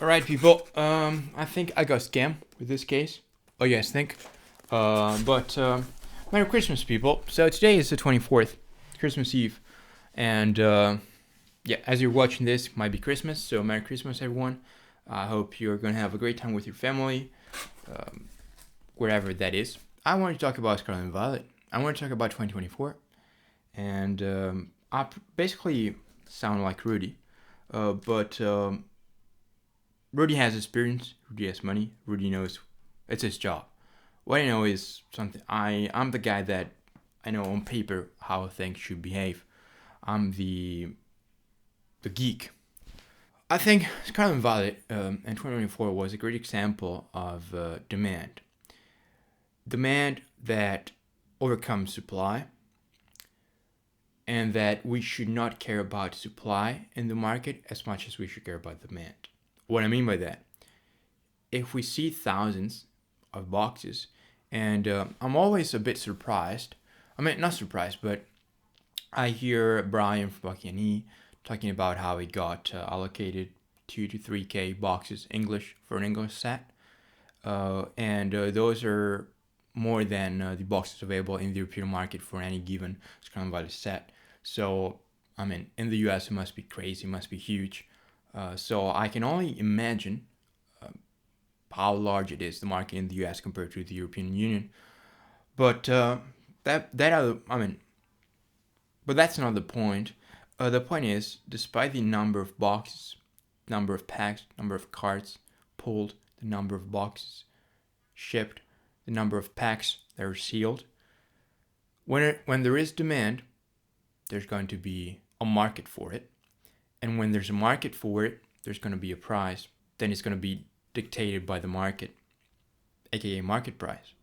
Alright, people. I think I got scammed with this case. Oh, yes, think. But Merry Christmas, people. So today is the 24th, Christmas Eve. And yeah, as you're watching this, it might be Christmas. So Merry Christmas, everyone. I hope you're going to have a great time with your family, wherever that is. I want to talk about Scarlet&Violet. I want to talk about 2024. And I basically sound like Rudy. But Rudy has experience, Rudy has money, Rudy knows it's his job. What I know is something, I'm the guy that I know on paper how things should behave. I'm the geek. I think Scarlet&Violet in 2024 was a great example of demand. Demand that overcomes supply, and that we should not care about supply in the market as much as we should care about demand. What I mean by that, if we see thousands of boxes, and I'm always a bit surprised. I mean, not surprised, but I hear Brian from Bucky talking about how he got allocated 2 to 3K boxes English for an English set, and those are more than the boxes available in the European market for any given Scarlet&Violet set. So, I mean, in the US it must be crazy, it must be huge. So I can only imagine how large it is, the market in the US compared to the European Union. But but that's not the point. The point is, despite the number of boxes, number of packs, number of cards pulled, the number of boxes shipped, the number of packs that are sealed, when there is demand, there's going to be a market for it. And when there's a market for it, there's going to be a price. Then it's going to be dictated by the market, aka market price.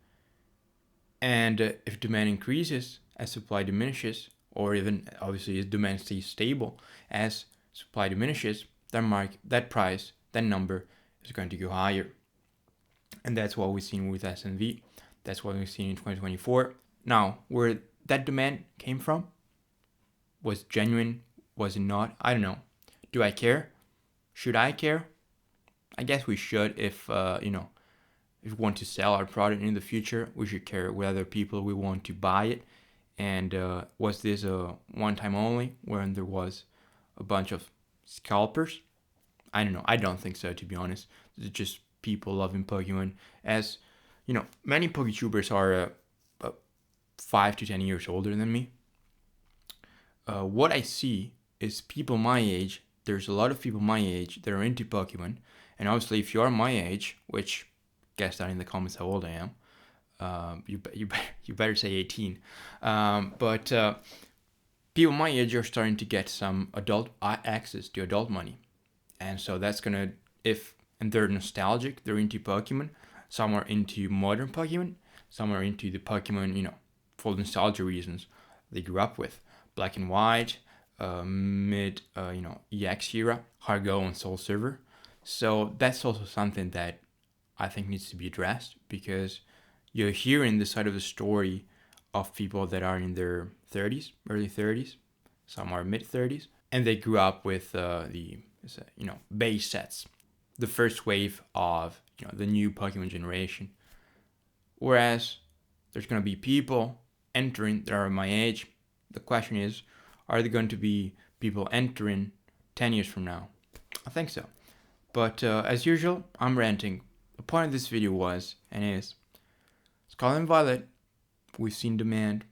And if demand increases as supply diminishes, or even obviously as demand stays stable as supply diminishes, that price, that number is going to go higher. And that's what we've seen with SNV. That's what we've seen in 2024. Now, where that demand came from, was genuine, was it not? I don't know. Do I care? Should I care? I guess we should. If if we want to sell our product in the future, we should care whether people will want to buy it. And was this a one-time only when there was a bunch of scalpers? I don't know. I don't think so, to be honest. It's just people loving Pokemon. As many Poketubers are 5 to 10 years older than me. What I see is people my age. There's a lot of people my age that are into Pokemon, and obviously, if you are my age, which guess down in the comments how old I am, you better say 18. But people my age are starting to get some adult access to adult money, and so that's gonna and they're nostalgic. They're into Pokemon. Some are into modern Pokemon. Some are into the Pokemon, for nostalgia reasons they grew up with. Black and White, mid, EX era, Hard Go and Soul Silver. So that's also something that I think needs to be addressed, because you're hearing the side of the story of people that are in their 30s, early 30s, some are mid 30s, and they grew up with the base sets, the first wave of the new Pokemon generation. Whereas there's going to be people entering that are my age. The question is, are there going to be people entering 10 years from now? I think so. But as usual, I'm ranting. The point of this video was, and is, Scarlet&Violet, we've seen demand.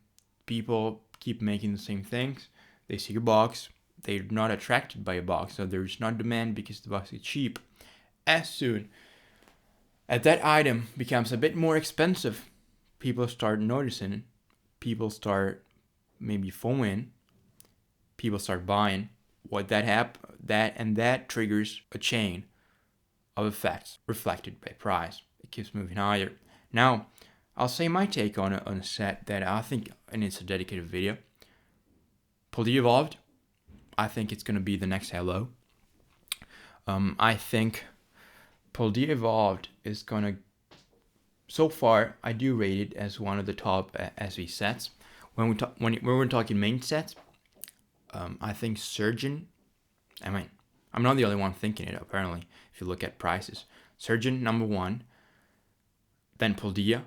People keep making the same things. They see a box. They're not attracted by a box, so there's not demand because the box is cheap. As soon as that item becomes a bit more expensive, people start noticing it. People start maybe FOMOing. People start buying. That triggers a chain of effects reflected by price. It keeps moving higher. Now, I'll say my take on a set that I think, and it's a dedicated video. Paldea Evolved. I think it's gonna be the next Hello. I think Paldea Evolved is gonna. So far, I do rate it as one of the top SV sets. When we're talking main sets, I think Surgeon. I'm not the only one thinking it, apparently, if you look at prices. Surgeon, number 1, then Poldia,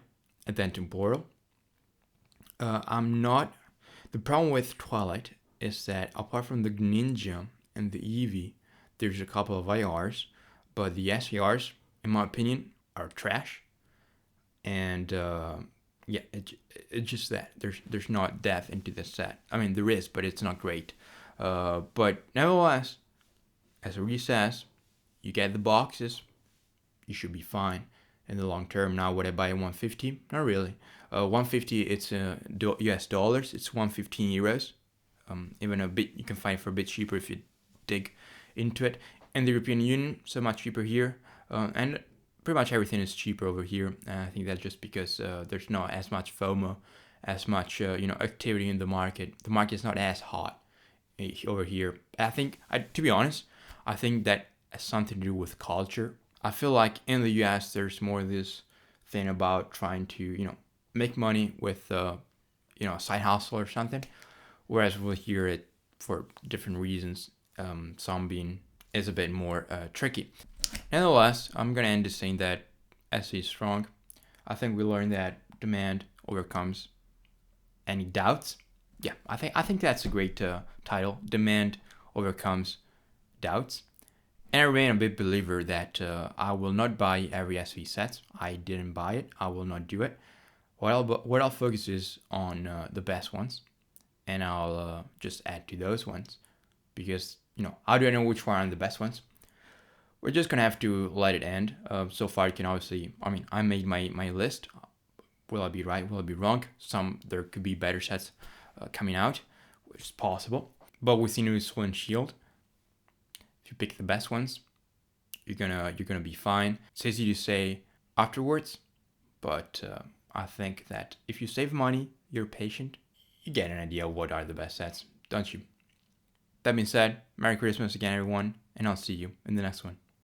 and then Temporal. I'm not... The problem with Twilight is that apart from the Ninja and the Eevee, there's a couple of IRs, but the SARs, in my opinion, are trash. And yeah, it's just that there's not depth into the set. I mean, there is, but it's not great. But nevertheless, as Ree says, you get the boxes, you should be fine in the long term. Now, would I buy a 150? Not really. 150, it's US dollars. It's 115 euros. Even a bit, you can find it for a bit cheaper if you dig into it. In the European Union, so much cheaper here. And pretty much everything is cheaper over here. I think that's just because there's not as much FOMO, as much activity in the market. The market is not as hot over here. I think, to be honest, I think that has something to do with culture. I feel like in the US there's more this thing about trying to make money with a side hustle or something, whereas over here it, for different reasons, some being is a bit more tricky. Nevertheless, I'm gonna end this saying that SE is strong. I think we learned that demand overcomes any doubts. Yeah, I think that's a great title. Demand overcomes doubts. And I remain a big believer that I will not buy every SV set. I didn't buy it. I will not do it. What I'll focus is on the best ones, and I'll just add to those ones, because how do I know which one are the best ones? We're just gonna have to let it end. So far, you can obviously, I made my list. Will I be right? Will I be wrong? There could be better sets coming out, which is possible. But with the new Sword and Shield, if you pick the best ones, you're gonna be fine. It's easy to say afterwards, but I think that if you save money, you're patient, you get an idea of what are the best sets, don't you? That being said, Merry Christmas again, everyone, and I'll see you in the next one.